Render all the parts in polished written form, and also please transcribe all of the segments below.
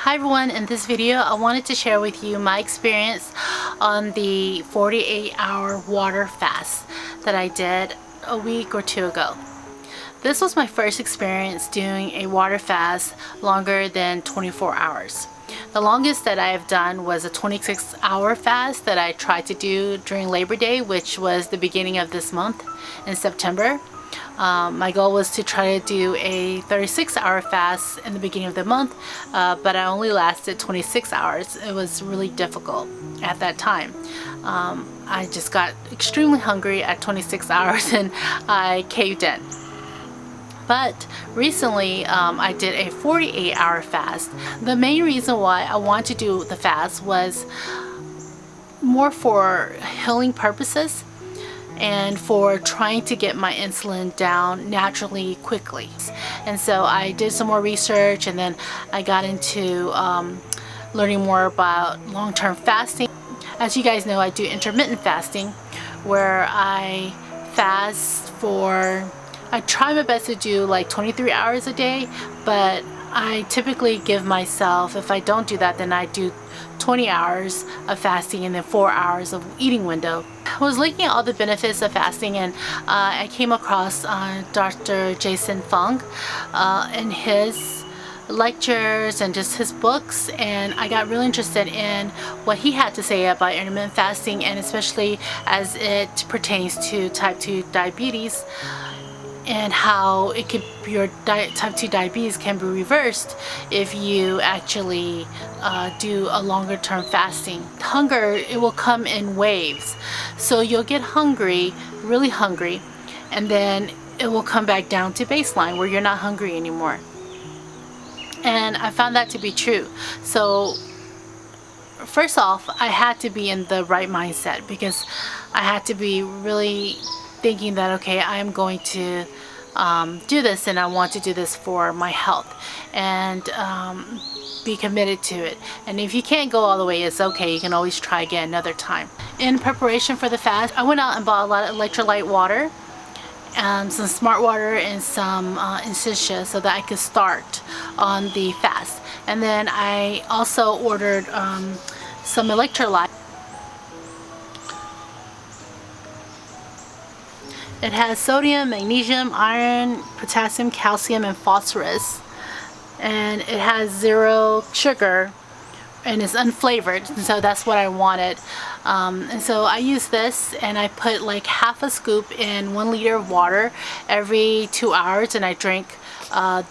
Hi everyone, in this video I wanted to share with you my experience on the 48-hour water fast that I did a week or two ago. This was my first experience doing a water fast longer than 24 hours. The longest that I have done was a 26-hour fast that I tried to do during Labor Day, which was the beginning of this month in September. My goal was to try to do a 36-hour fast in the beginning of the month, but I only lasted 26 hours. It was really difficult at that time. I just got extremely hungry at 26 hours and I caved in. But recently I did a 48-hour fast. The main reason why I wanted to do the fast was more for healing purposes and for trying to get my insulin down naturally quickly. And so I did some more research, and then I got into learning more about long-term fasting. As you guys know, I do intermittent fasting, where I fast for, I try my best to do like 23 hours a day, but I typically give myself, if I don't do that, then I do 20 hours of fasting and then 4 hours of eating window. I was looking at all the benefits of fasting, and I came across Dr. Fung and his lectures and just his books, and I got really interested in what he had to say about intermittent fasting, and especially as it pertains to type 2 diabetes, and how it could, your type 2 diabetes can be reversed if you actually do a longer term fasting. Hunger, it will come in waves. So you'll get hungry, really hungry, and then it will come back down to baseline where you're not hungry anymore. And I found that to be true. So first off, I had to be in the right mindset, because I had to be really thinking that, okay, I am going to do this, and I want to do this for my health, and be committed to it. And if you can't go all the way, it's okay, you can always try again another time. In preparation for the fast, I went out and bought a lot of electrolyte water, some smart water, and some Insistia, so that I could start on the fast. And then I also ordered some electrolyte. It has sodium, magnesium, iron, potassium, calcium, and phosphorus. And it has 0 sugar, and it's unflavored, and so that's what I wanted. And so I use this, and I put like half a scoop in 1 liter of water every 2 hours, and I drink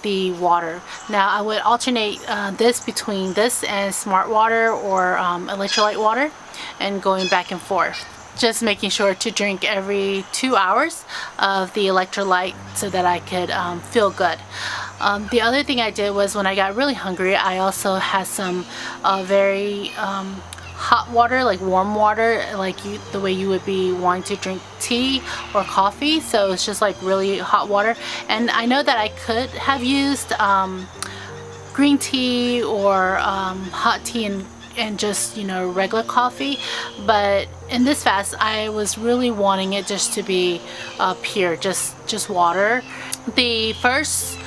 the water. Now I would alternate this between this and smart water or electrolyte water, and going back and forth. Just making sure to drink every 2 hours of the electrolyte so that I could feel good. The other thing I did was, when I got really hungry, I also had some very hot water, like warm water, like the way you would be wanting to drink tea or coffee. So it's just like really hot water. And I know that I could have used green tea or hot tea and just, you know, regular coffee, but in this fast I was really wanting it just to be pure, just water. The first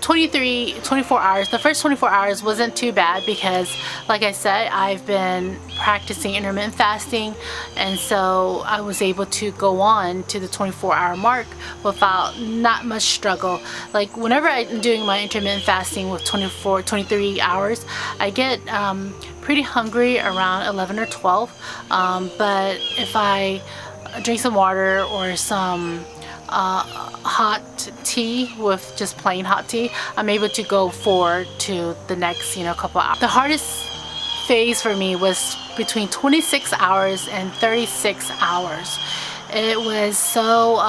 24 hours, the first 24 hours wasn't too bad, because like I said, I've been practicing intermittent fasting, and so I was able to go on to the 24-hour mark without not much struggle. Like whenever I'm doing my intermittent fasting with 23 hours, I get pretty hungry around 11 or 12, but if I drink some water or some hot tea, with just plain hot tea, I'm able to go forward to the next, you know, couple hours. The hardest phase for me was between 26 hours and 36 hours. It was so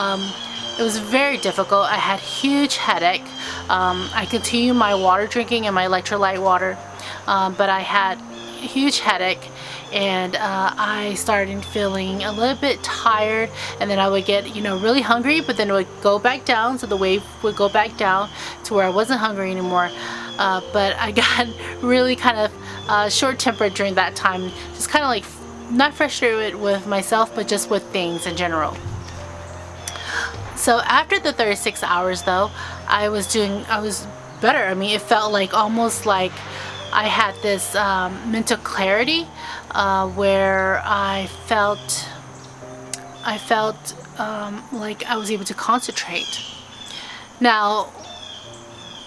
it was very difficult. I had huge headache. I continued my water drinking and my electrolyte water, but I had a huge headache, and I started feeling a little bit tired, and then I would get, you know, really hungry, but then it would go back down, so the wave would go back down to where I wasn't hungry anymore. But I got really kind of short-tempered during that time, just kind of like not frustrated with myself, but just with things in general. So after the 36 hours though, I was better. I mean, it felt like almost like I had this mental clarity where I felt like I was able to concentrate. Now,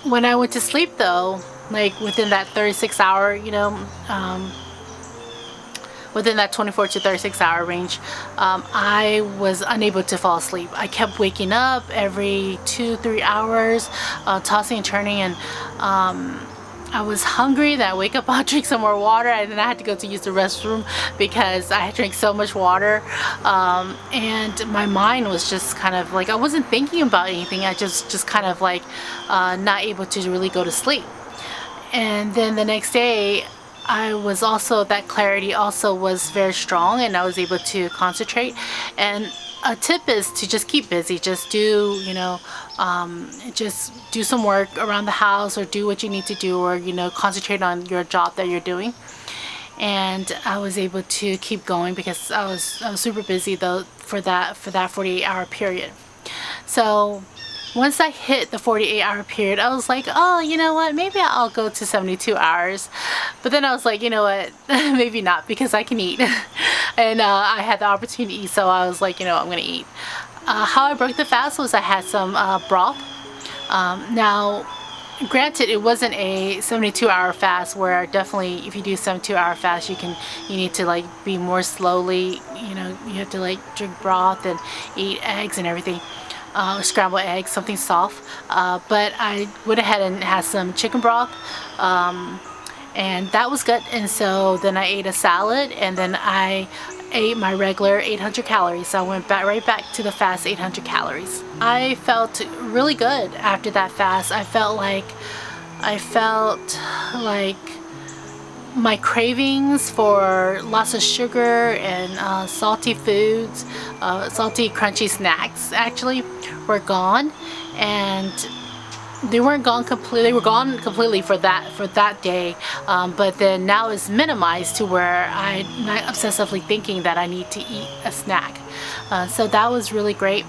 when I went to sleep though, like within that 36 hour, within that 24 to 36 hour range, I was unable to fall asleep. I kept waking up every 2-3 hours, tossing and turning, and I was hungry. Then I wake up, I'll drink some more water, and then I had to go to use the restroom because I had drank so much water. And my mind was just kind of like, I wasn't thinking about anything. I just kind of like not able to really go to sleep. And then the next day, I was also, that clarity also was very strong, and I was able to concentrate. And a tip is to just keep busy. Just do, just do some work around the house, or do what you need to do, or, concentrate on your job that you're doing. And I was able to keep going because I was super busy though for that 48-hour period. So once I hit the 48-hour period, I was like, oh, you know what, maybe I'll go to 72 hours. But then I was like, you know what, maybe not, because I can eat. And I had the opportunity to eat, so I was like, I'm gonna eat. How I broke the fast was I had some broth. Now, granted, it wasn't a 72-hour fast, where definitely if you do 72-hour fast, you need to like be more slowly, you have to like drink broth and eat eggs and everything. Scrambled eggs, something soft, but I went ahead and had some chicken broth, and that was good. And so then I ate a salad, and then I ate my regular 800 calories. So I went right back to the fast 800 calories. I felt really good after that fast. I felt like my cravings for lots of sugar and salty foods, salty crunchy snacks actually were gone. And they weren't gone completely, they were gone completely for that day, but then now it's minimized to where I'm not obsessively thinking that I need to eat a snack. So that was really great.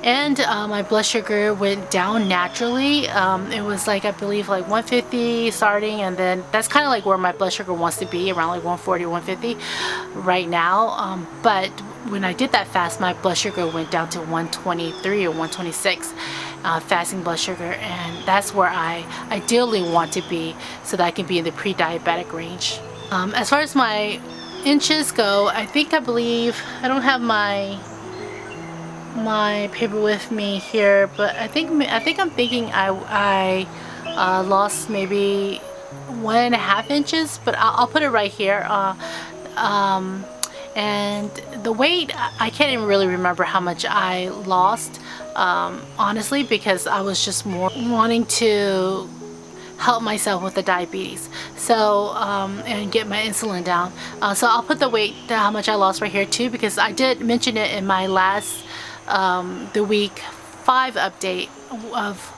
And my blood sugar went down naturally. It was like, I believe like 150 starting, and then that's kind of like where my blood sugar wants to be, around like 140, 150 right now. But when I did that fast, my blood sugar went down to 123 or 126, fasting blood sugar, and that's where I ideally want to be, so that I can be in the pre-diabetic range. As far as my inches go, I believe I don't have my paper with me here, but I'm thinking I lost maybe 1.5 inches, but I'll put it right here. And the weight, I can't even really remember how much I lost, honestly, because I was just more wanting to help myself with the diabetes, so and get my insulin down. So I'll put the weight, how much I lost, right here too, because I did mention it in my last the week 5 update of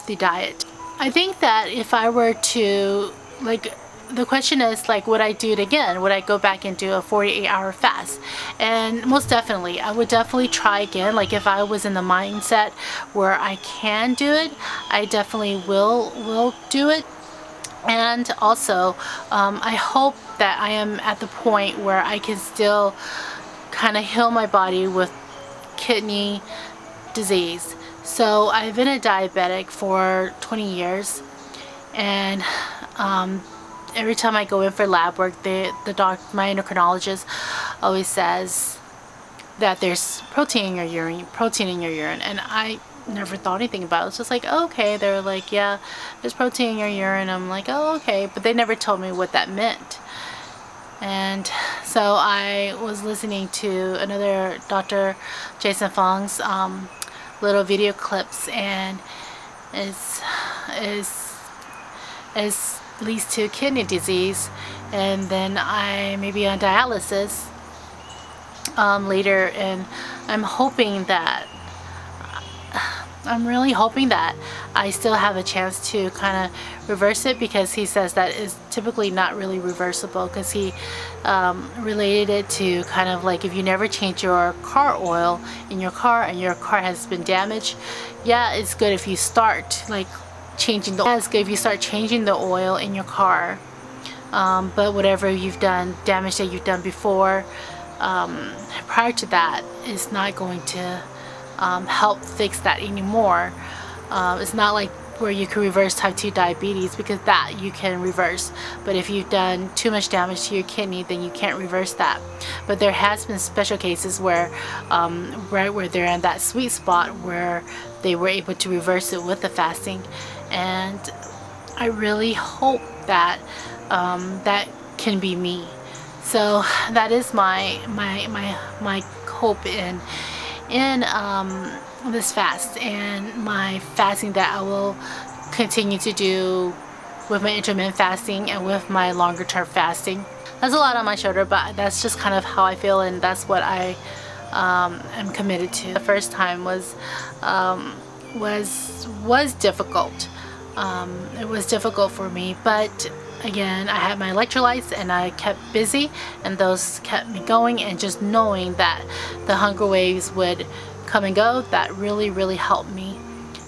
the diet. I think that if I were to, like, the question is, like, would I do it again? Would I go back and do a 48-hour fast? And most definitely, I would definitely try again. Like, if I was in the mindset where I can do it, I definitely will do it. And also, I hope that I am at the point where I can still kind of heal my body with kidney disease. So I've been a diabetic for 20 years, and every time I go in for lab work, my endocrinologist always says that there's protein in your urine, and I never thought anything about it. It's just like, oh, okay. They're like, yeah, there's protein in your urine. I'm like, oh, okay, but they never told me what that meant. And so I was listening to another Dr. Jason Fung's little video clips, and it leads to kidney disease, and then I may be on dialysis later, and I'm really hoping that I still have a chance to kind of reverse it, because he says that is typically not really reversible, because he related it to kind of like, if you never change your car oil in your car and your car has been damaged, yeah, it's good if you start like changing the oil. That's good if you start changing the oil in your car. But whatever you've done, damage that you've done before, prior to that, is not going to help fix that anymore. It's not like where you can reverse type 2 diabetes, because that you can reverse. But if you've done too much damage to your kidney, then you can't reverse that. But there has been special cases where right where they're in that sweet spot where they were able to reverse it with the fasting. And I really hope that that can be me. So that is my hope in this fast, and my fasting that I will continue to do with my intermittent fasting and with my longer term fasting. That's a lot on my shoulder, but that's just kind of how I feel, and that's what I am committed to. The first time was difficult. It was difficult for me, but again, I had my electrolytes and I kept busy, and those kept me going, and just knowing that the hunger waves would come and go, that really helped me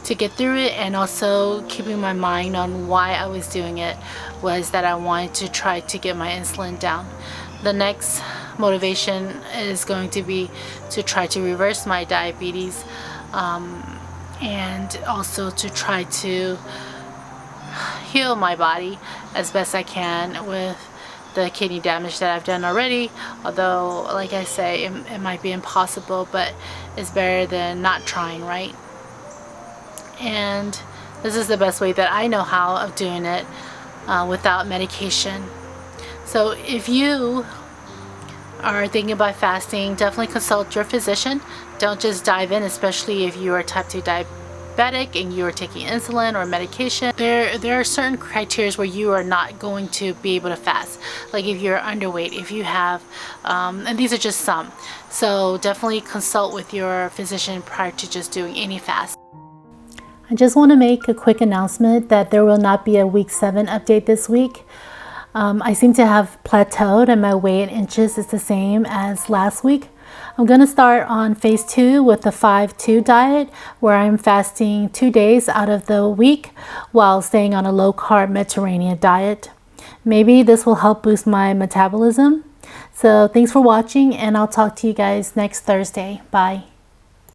to get through it. And also keeping my mind on why I was doing it was that I wanted to try to get my insulin down. The next motivation is going to be to try to reverse my diabetes, and also to try to heal my body as best I can with the kidney damage that I've done already. Although, like I say, it might be impossible, but it's better than not trying, right? And this is the best way that I know how of doing it without medication. So if you are thinking about fasting, definitely consult your physician. Don't just dive in, especially if you are type 2 diabetic and you are taking insulin or medication. There are certain criteria where you are not going to be able to fast, like if you're underweight, if you have and these are just some. So definitely consult with your physician prior to just doing any fast. I just want to make a quick announcement that there will not be a week 7 update this week. I seem to have plateaued, and my weight in inches is the same as last week. I'm going to start on phase 2 with the 5-2 diet, where I'm fasting 2 days out of the week while staying on a low-carb Mediterranean diet. Maybe this will help boost my metabolism. So thanks for watching, and I'll talk to you guys next Thursday. Bye.